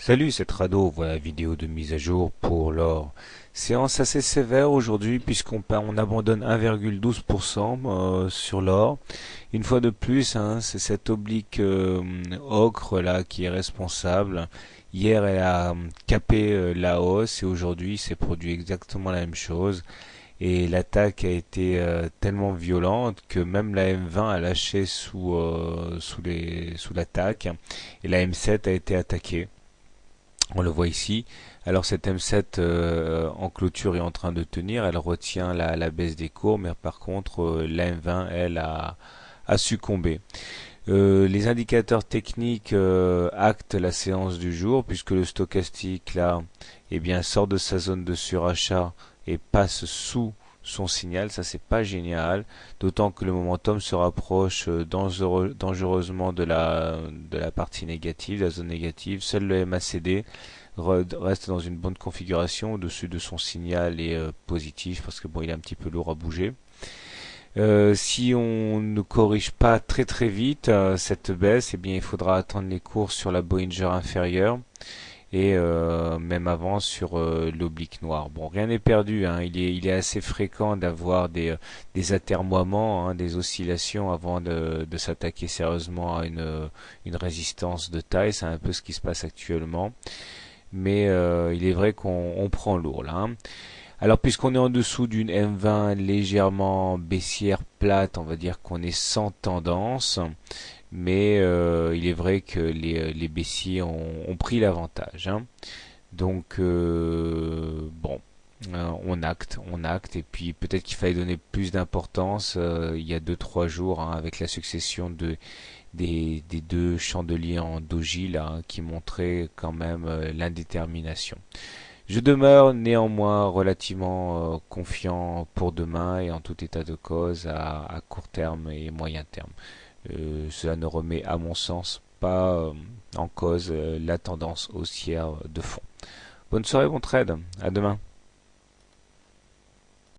Salut, c'est Rado, voilà la vidéo de mise à jour pour l'or. Séance assez sévère aujourd'hui puisqu'on abandonne 1,12% sur l'or. Une fois de plus, hein, c'est cette oblique ocre là qui est responsable. Hier, elle a capé la hausse et aujourd'hui, c'est produit exactement la même chose. Et l'attaque a été tellement violente que même la M20 a lâché sous l'attaque et la M7 a été attaquée. On le voit ici. Alors cette M7 en clôture est en train de tenir, elle retient la baisse des cours, mais par contre la M20 elle a succombé. Les indicateurs techniques actent la séance du jour puisque le stochastique là sort de sa zone de surachat et passe sous son signal, ça c'est pas génial, d'autant que le momentum se rapproche dangereusement de la partie négative, de la zone négative. Seul le MACD reste dans une bonne configuration au-dessus de son signal et positif parce que bon, il est un petit peu lourd à bouger. Si on ne corrige pas très très vite cette baisse, eh bien il faudra attendre les cours sur la Bollinger inférieure et même avant sur l'oblique noire. Bon, rien n'est perdu, hein. Il est assez fréquent d'avoir des atermoiements, hein, des oscillations avant de s'attaquer sérieusement à une résistance de taille. C'est un peu ce qui se passe actuellement. Mais il est vrai qu'on prend lourd là, hein. Alors puisqu'on est en dessous d'une M20 légèrement baissière plate, on va dire qu'on est sans tendance, mais il est vrai que les baissiers ont pris l'avantage, hein. Donc bon, on acte, et puis peut-être qu'il fallait donner plus d'importance il y a 2 3 jours, hein, avec la succession des deux chandeliers en doji là, hein, qui montraient quand même l'indétermination. Je demeure néanmoins relativement confiant pour demain et en tout état de cause à court terme et moyen terme. Cela ne remet à mon sens pas en cause la tendance haussière de fond. Bonne soirée, bon trade, à demain.